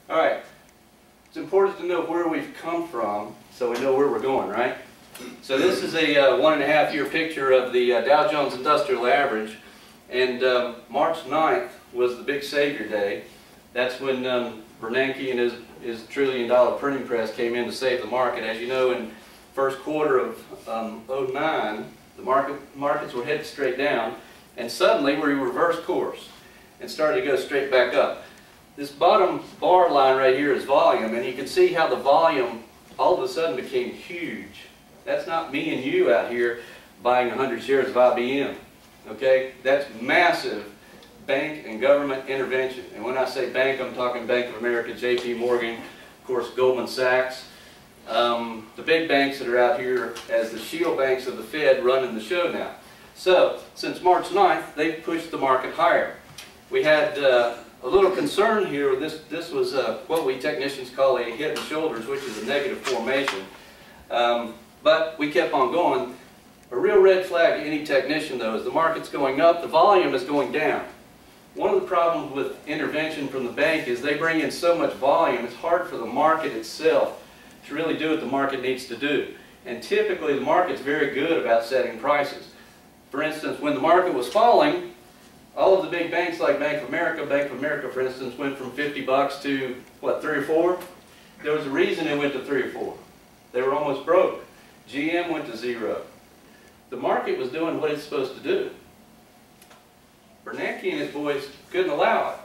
All right. It's important to know where we've come from so we know where we're going, right? So this is a 1.5 year picture of the Dow Jones Industrial Average. And March 9th was the big savior day. That's when Bernanke and his $1 trillion printing press came in to save the market. As you know, in first quarter of 2009, the markets were headed straight down, and suddenly we reversed course and started to go straight back up. This bottom bar line right here is volume, and you can see how the volume all of a sudden became huge. That's not me and you out here buying 100 shares of IBM. Okay? That's massive bank and government intervention. And when I say bank, I'm talking Bank of America, JP Morgan, of course Goldman Sachs. The big banks that are out here as the shield banks of the Fed running the show now. So, since March 9th, they've pushed the market higher. We had a little concern here. This was what we technicians call a head and shoulders, which is a negative formation. But we kept on going. A real red flag to any technician, though, is the market's going up, the volume is going down. One of the problems with intervention from the bank is they bring in so much volume, it's hard for the market itself to really do what the market needs to do. And typically the market's very good about setting prices. For instance, when the market was falling, all of the big banks like Bank of America for instance, went from 50 bucks to, what, 3 or 4? There was a reason it went to 3 or 4. They were almost broke. GM went to 0. The market was doing what it's supposed to do. Bernanke and his boys couldn't allow it.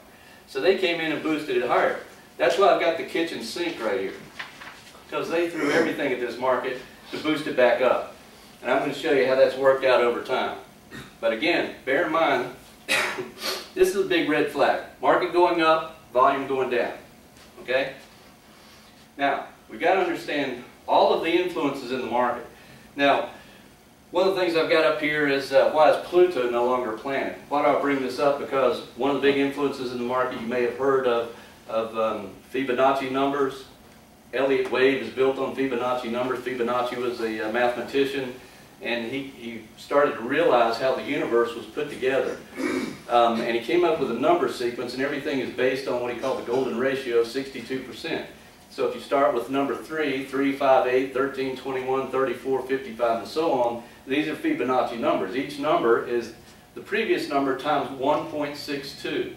So they came in and boosted it higher. That's why I've got the kitchen sink right here. Because they threw everything at this market to boost it back up. And I'm going to show you how that's worked out over time. But again, bear in mind, this is a big red flag. Market going up, volume going down. Okay? Now, we've got to understand all of the influences in the market. Now, one of the things I've got up here is why is Pluto no longer a planet? Why do I bring this up? Because one of the big influences in the market you may have heard of Fibonacci numbers. Elliott Wave is built on Fibonacci numbers. Fibonacci was a mathematician, and he started to realize how the universe was put together. And he came up with a number sequence, and everything is based on what he called the golden ratio of 62%. So if you start with number 3, 3, 5, 8, 13, 21, 34, 55, and so on, these are Fibonacci numbers. Each number is the previous number times 1.62.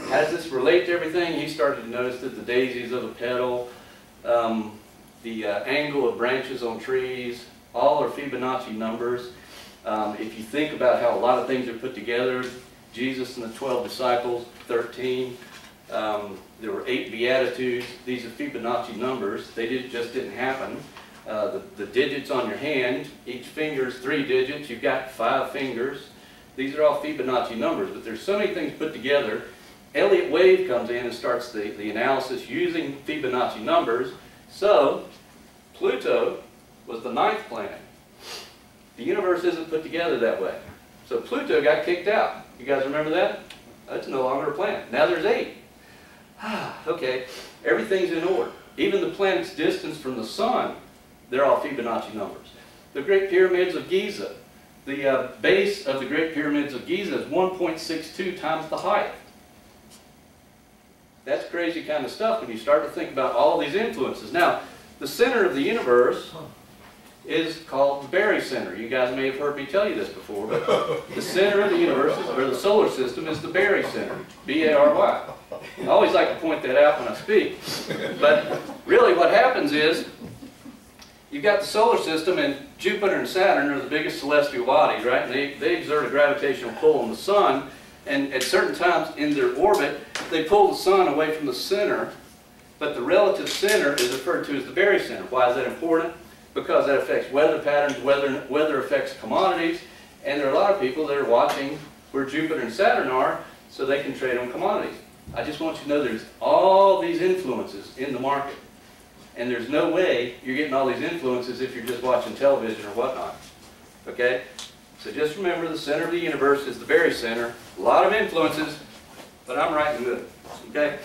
How does this relate to everything? He started to notice that the daisies of a petal, the angle of branches on trees, all are Fibonacci numbers. If you think about how a lot of things are put together, Jesus and the 12 disciples, 13. There were 8 Beatitudes. These are Fibonacci numbers. They just didn't happen. The digits on your hand, each finger is 3 digits. You've got 5 fingers. These are all Fibonacci numbers, but there's so many things put together. Elliott Wave comes in and starts the analysis using Fibonacci numbers. So, Pluto was the 9th planet. The universe isn't put together that way. So Pluto got kicked out. You guys remember that? That's no longer a planet. Now there's 8. Okay, everything's in order. Even the planet's distance from the sun, they're all Fibonacci numbers. The Great Pyramids of Giza, the base of the Great Pyramids of Giza is 1.62 times the height. That's crazy kind of stuff when you start to think about all these influences. Now, the center of the universe is called the barycenter. You guys may have heard me tell you this before, but the center of the universe, or the solar system, is the barycenter, B-A-R-Y. I always like to point that out when I speak. But really what happens is, you've got the solar system, and Jupiter and Saturn are the biggest celestial bodies, right? And they exert a gravitational pull on the sun, and at certain times in their orbit, they pull the sun away from the center, but the relative center is referred to as the barycenter. Why is that important? Because that affects weather patterns, weather affects commodities, and there are a lot of people that are watching where Jupiter and Saturn are so they can trade on commodities. I just want you to know there's all these influences in the market. And there's no way you're getting all these influences if you're just watching television or whatnot. Okay? So just remember the center of the universe is the barycenter. A lot of influences, but I'm right in the middle. Okay?